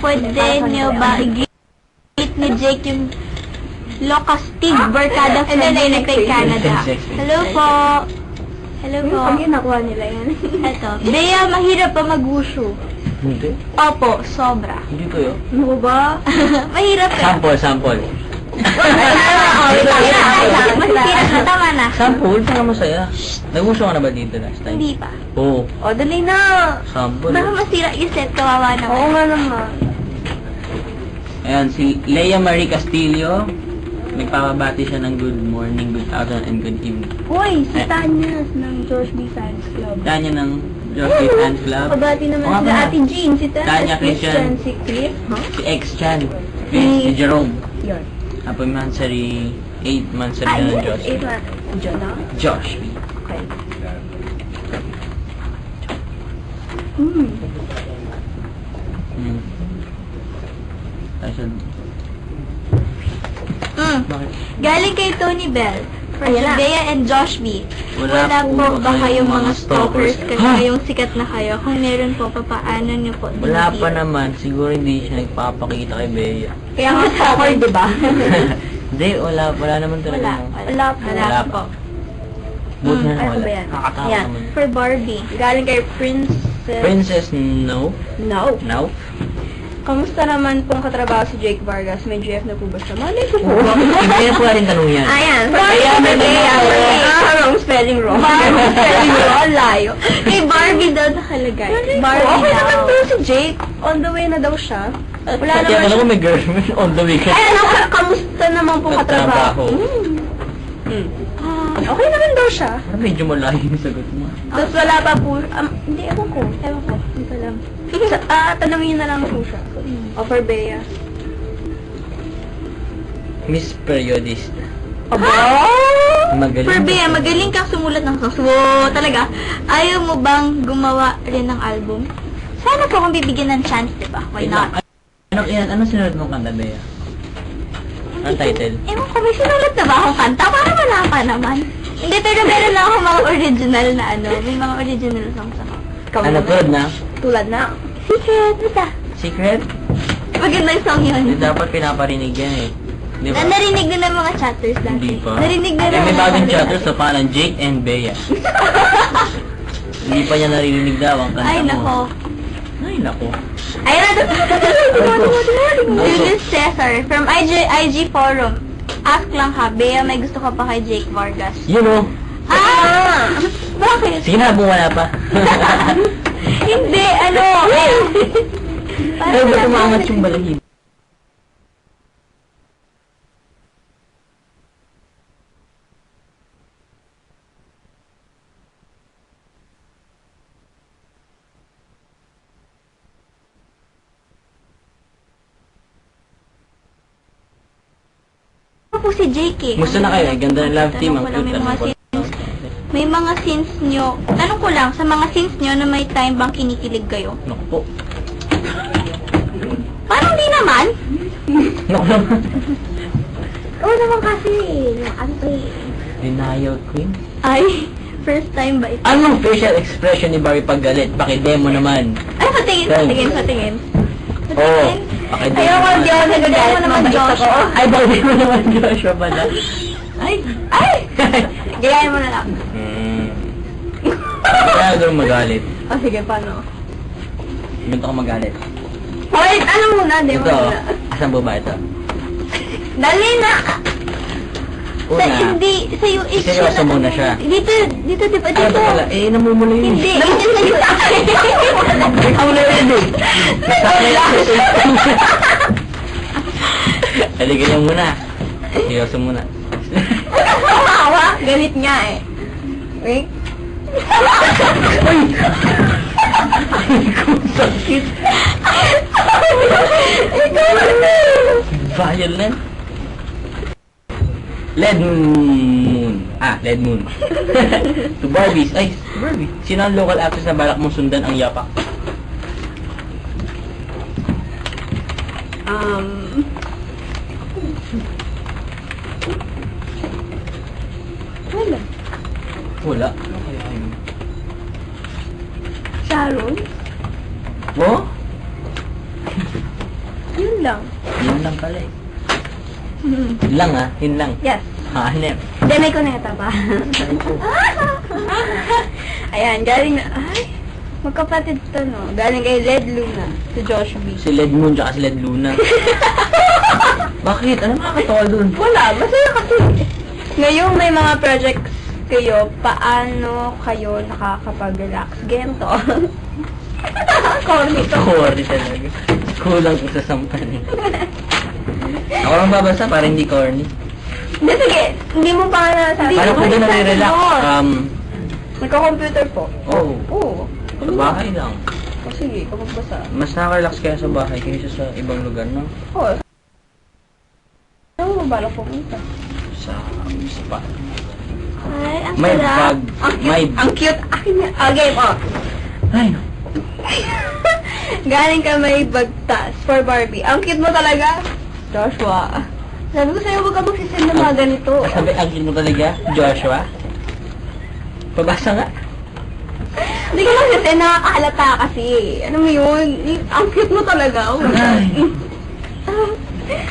pwede niyo ba i-greet ni Jake yung Locastig Barkada from Winnipeg, Canada? Hello po. Hello po. Pag nakuha nila yan. Eto. Bea, mahirap pa mag-wushu. Hindi. Opo, sobra. Hindi ko yun. Ano ba? Mahirap eh. Sample. Masisira na, tama na. Sample? Saan ka masaya? Nag-uso ka na ba dito last time? Hindi pa. Oo. O, dali na. Sample. Baka masira yung set, kawawa naman. Oo nga naman. Ayan, si Leia Marie Castillo. Nagpapabati siya ng good morning, good afternoon, and good evening. Uy, si Tanya ng George B. Fans Club. Tanya ng George B. Fan Club. Kabati naman Oo sila nga. Ate Jean, si Tanya Christian. si Chris. Si X-Chan. Si Jerome. Yun. Happy Mansari, 8 Mansari na ng Josh. 8 months. Diyan na? Josh B. Okay. Bakit? Galing kay Tony Bell. For Ayan na. Bea and Josh B. Wala Wala po po ba ba kayong mga stalkers kasi Ha? ngayong sikat na kayo? Kung meron po, papaano niyo po Wala pa dinidil? naman. Siguro hindi siya nagpapakita kay Bea. Kaya nga stalker, di ba? Hindi, wala naman talaga. Wala po. Wala pa. Buti na Ano wala. ba yan? Nakakatakot Yan. naman. For Barbie. Galing kay Princess. Princess, no. No. No? Kamusta naman pong katrabaho si Jake Vargas? May GF na po ba siya? Malay ko po. Hindi po natin tanong yan. Ayan. Wrong spelling wrong. Wrong spelling wrong. Layo. Kay Barbie daw nakalagay. Barbie Okay daw. naman po si Jake. On the way na daw siya. Wala Kaya naman ko siya. may girlfriend on the weekend. Ay, ano, kamusta naman pong katrabaho? Okay naman daw siya. Parang medyo malayo yung sagot mo. Tapos wala pa po, hindi, ewan ko. Hindi ko alam. Tanungin na lang po siya. Offer Bea. Miss Periodist. Aba! Magaling. For Bea, magaling kang sumulat ng songs. Wow, talaga. Ayaw mo bang gumawa rin ng album? Sana po kung bibigyan ng chance, di ba? Why not? Ano sinunod mong kanta, Bea? Ang title? Ewan ko, may sinulat na ba akong kanta? Para wala pa naman. Hindi, pero meron lang ako mga original na ano. May mga original songs ako. Ano, tulad na? Tulad na. Secret, basta. Secret? Magandang song Hindi yun. dapat pinaparinig yan eh. Di ba? Narinig din ng mga chatters dati. Hindi pa. Narinig din Eh, ng may mga bagong chatters. chatter sa pangalan Jake and Bea. Hindi pa niya naririnig daw ang kanta Ay, mo. nako. Ay, nako. Ay, Julius Cesar from IG Forum. Ask lang ha, Bea, may gusto ka pa kay Jake Vargas. You know. Ah! Bakit? Sige na, wala pa. Hindi, ano? Ay, ba't umangat yung balahibo? Ano po si Jake eh? Gusto na kayo eh. Ganda ng love team. Ang Tanong ko lang, cute. may mga scenes nyo, tanong ko lang, sa mga scenes nyo na may time bang kinikilig kayo? Naku po. Parang di naman. Naku naman. Oo naman kasi, yung Denial queen. Ay, first time ba ito? Anong facial expression ni Barry pag galit? Pakidemo naman. Ay, patingin. Oo. Pakidemo Ayoko, hindi ako nagagalit. naman, Mabait Josh. ako. Ay, bakit mo naman Joshua pala? Ay! Gayahin mo na lang. Kaya doon magalit. Oh, sige, paano? Ganito ka magalit. Wait, ano muna? Di mo Ito, muna. asan ba ito? Dali na! Sa, Una, hindi, sa yung issue seryoso muna siya. Dito, di ba? Ano Dito. ba pala? Eh, namumula yun. Hindi, ito sa yung Ikaw na rin eh. Halika niyo muna. Seryoso muna. Hawa, galit nga eh. Wait. Uy! Ay, kung sakit. Violent. Led Moon. Led Moon. To Barbies. Ay, Barbie. Sino ang local actress na balak mong sundan ang yapak? Wala. Wala. Sharon? Oh? Yun lang. Yun lang pala eh. Yun lang ah, yun lang. Yes. Hanep. Hindi, may kuneta pa. Ayan, galing na. Ay, magkapatid to, no? Galing kay Led Luna, si Josh B. Si Led Moon tsaka si Led Luna. Bakit? Ano nakakatawa dun? Wala, masaya kasi. Ngayong may mga projects kayo, paano kayo nakakapag-relax? Ganito. Corny to. Corny talaga. Kulang ko sa sampan. Ako lang babasa para hindi corny. Hindi, sige. Hindi mo pa nga nasabi. Paano ko doon nare-relax? Nagka-computer po. Oo. Oo. Sa bahay lang. O sige, kapag basa. Mas nakaka-relax kaya sa bahay kaysa sa ibang lugar, no? Oo. Saan mo balak pumunta? Sa spa. Ay, ang May sarap. bag. May Ang cute. Akin na. Game, oh. Ay, Galing ka may bagtas for Barbie. Ang cute mo talaga. Joshua. Sabi ko sa'yo, huwag ka magsisend ng mga ganito. sabi, ang cute mo talaga, Joshua. Pabasa nga. Hindi ka magsisend, nakakahalata kasi. Ano mo yun? Ang cute mo talaga. Oh my God.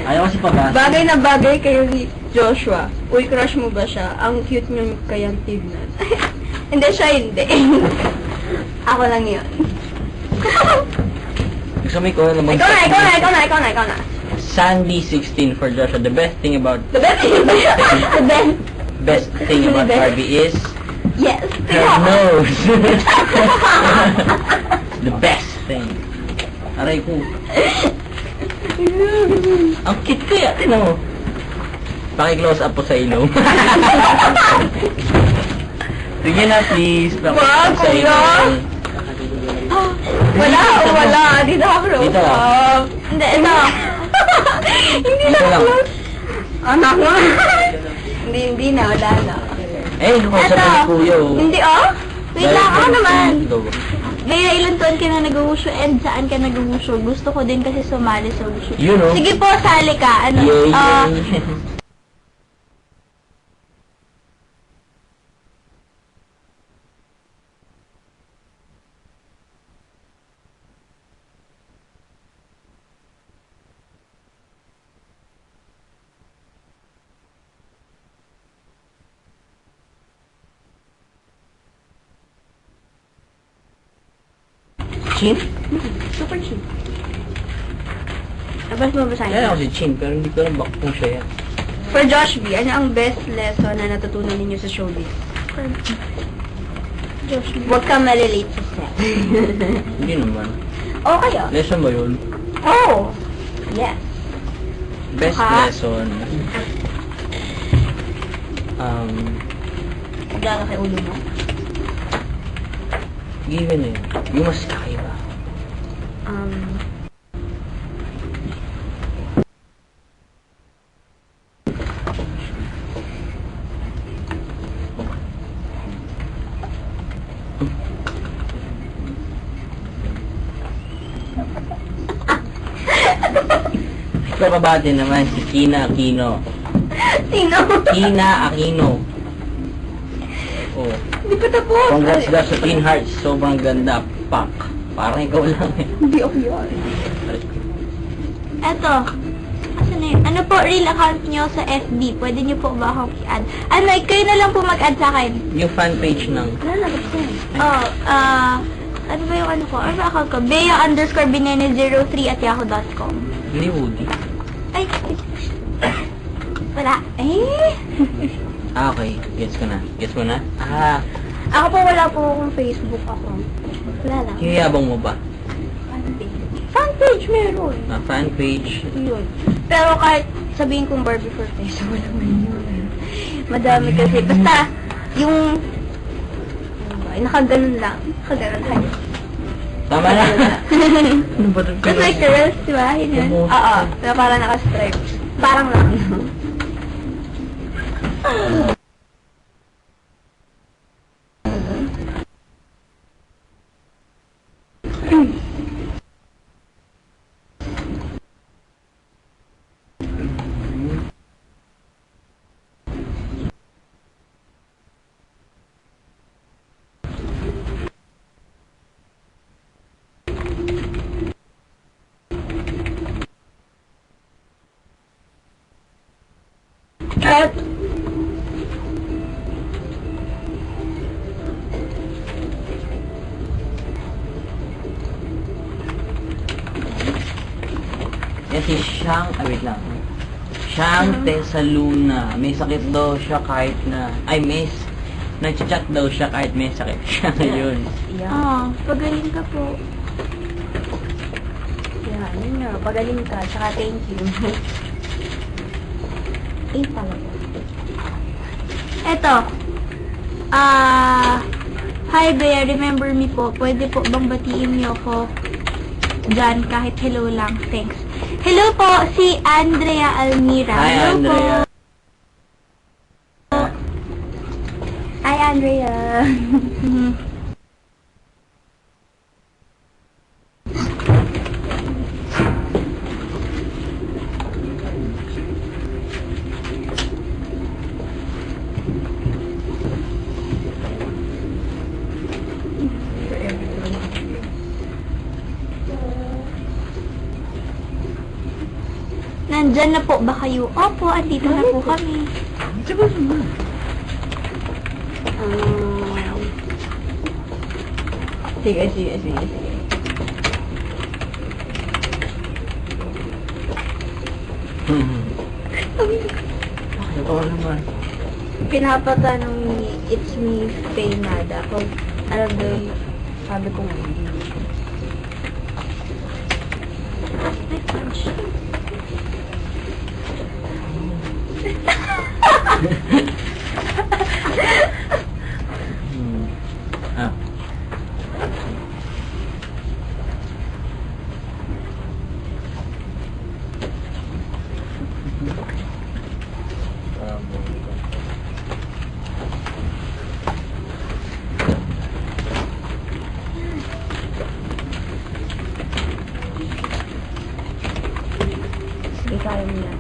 Ayaw kasi pabasa. Bagay na bagay kayo ni Joshua. Uy, crush mo ba siya? Ang cute niyo kayang tignan. Hindi siya, hindi. Ako lang yun. Gusto mo ikaw na naman. Ikaw na. Sandy 16 for Joshua. The best thing about The best thing about the best. best thing about Barbie is Yes. her nose. The best thing. Aray ko. Ang cute ko yan. Tinan mo. Paki-close up po sa ilong. Sige na, please. Wag, Paki-close sa kuya. ilong. Wala. Dito ako close Dito. up. Hindi, ito. Hindi na Dito lang. close. Anak mo. Hindi na, wala na. Eh, nakausap Ito. ko ni Kuya. Oh. Hindi, oh. Wait lang, ako naman. Go. Bea, ilan taon ka na nag-wushu and saan ka nag-wushu? Gusto ko din kasi sumali sa wushu. You know. Sige po, sali ka. Ano? Yay. Chin? Super cute. Tapos mo basahin Kaya ko. ako si Chin, pero hindi ko alam bakit kung siya yan. For Josh B, ano ang best lesson na natutunan ninyo sa showbiz? Josh, Huwag ka malilate sa set. Hindi naman. Okay, oh. Lesson ba yun? Oh! Yes. Best Ha? lesson. Gano'n kay ulo mo? Given eh. Yung mas kakaiba. Ikababati naman si Kina Aquino. Sino? Kina Aquino. Oh. Hindi pa tapos. Congrats daw sa Teen Hearts. Sobrang ganda. Pak. Parang ikaw lang eh. Hindi ako yun. Eto. Asan na yun? Ano po real account nyo sa FB? Pwede nyo po ba akong i-add? Ano, kayo na lang po mag-add sa akin. Yung fan page ng Wala na, gusto yun. Oh, ano ba yung ano ko? Ano ba account ko? Bea_binene03@yahoo.com. Hindi Woody. Ay, wala. Eh? Ah, okay. Gets ko na. Gets mo na? Ah, Ako po wala po akong Facebook account. Wala lang. kinayabang mo ba? Fanpage meron. Ah, fan page. Yun. Pero kahit sabihin kong Barbie for Face, wala man yun. Madami kasi. Basta, yung... Ay, nakaganon lang. Nakaganon tayo. Tama na. Ano ba ito? Just like the rest, di ba? Yun. Oo. Oo. Na parang naka-stripe. Parang lang. Yan si Shang, wait lang. Shang Tesaluna. May sakit daw siya kahit na, nag-chat daw siya kahit may sakit siya ngayon. Pagaling ka po. Yan, yun nga. Pagaling ka. Tsaka thank you. Talaga. Eto. Hi Bea, remember me po. Pwede po bang batiin niyo ako dyan kahit hello lang? Thanks. Hello po, si Andrea Almira. Hi, Hello Andrea. po. Hi, Andrea. Nandyan na po ba kayo? Opo, andito na po kami. Sige. Oo naman. Pinapatanong ni It's Me, Faye Nada. Kung ano daw yung sabi ko nga. May punch. Ah. Sige, kaya mo yan.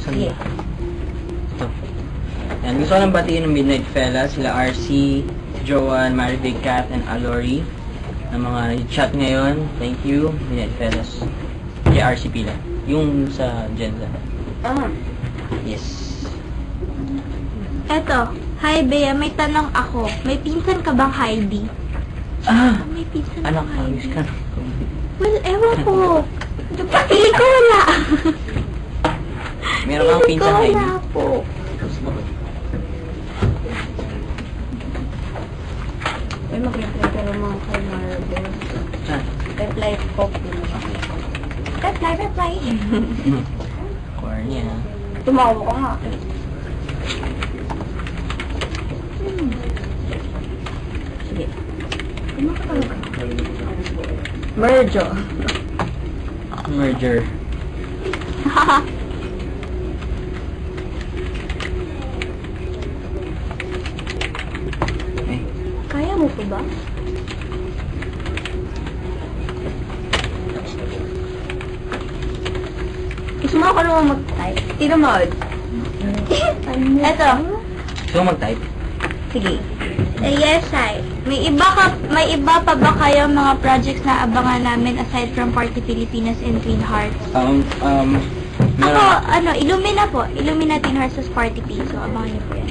Saan Sige. ba? Ito. Yan, gusto ko lang batiin ng Midnight Fellas, sila RC, Joanne, Maribig, Kat, and Alori, na mga chat ngayon. Thank you, Midnight Fellas. Kay RC pila. Yung sa Genza. Yes. Eto. Hi Bea, may tanong ako. May pinsan ka bang Heidi? May pinsan Anak, kang ayos Heidi. ka. Well, ewan ko. Pili ko wala. Meron kang pinsan, Pili Heidi? ko wala po. May mag-reply ka naman kay Maribel. Saan? Reply ko. Reply. Corny, ha? Tumawa ka nga. Sige. Merjo. Merger. Eh, Kaya mo po ba? Gusto mo ako naman mag-type? Tino mo. Eto. gusto mo mag-type? Sige. Yes, Sai. May iba pa ba kayong mga projects na abangan namin aside from Party Pilipinas and Twin Hearts? Meron. Ako, Illumina po. Illumina Twin Hearts as Party P. So, abangan niyo po yan.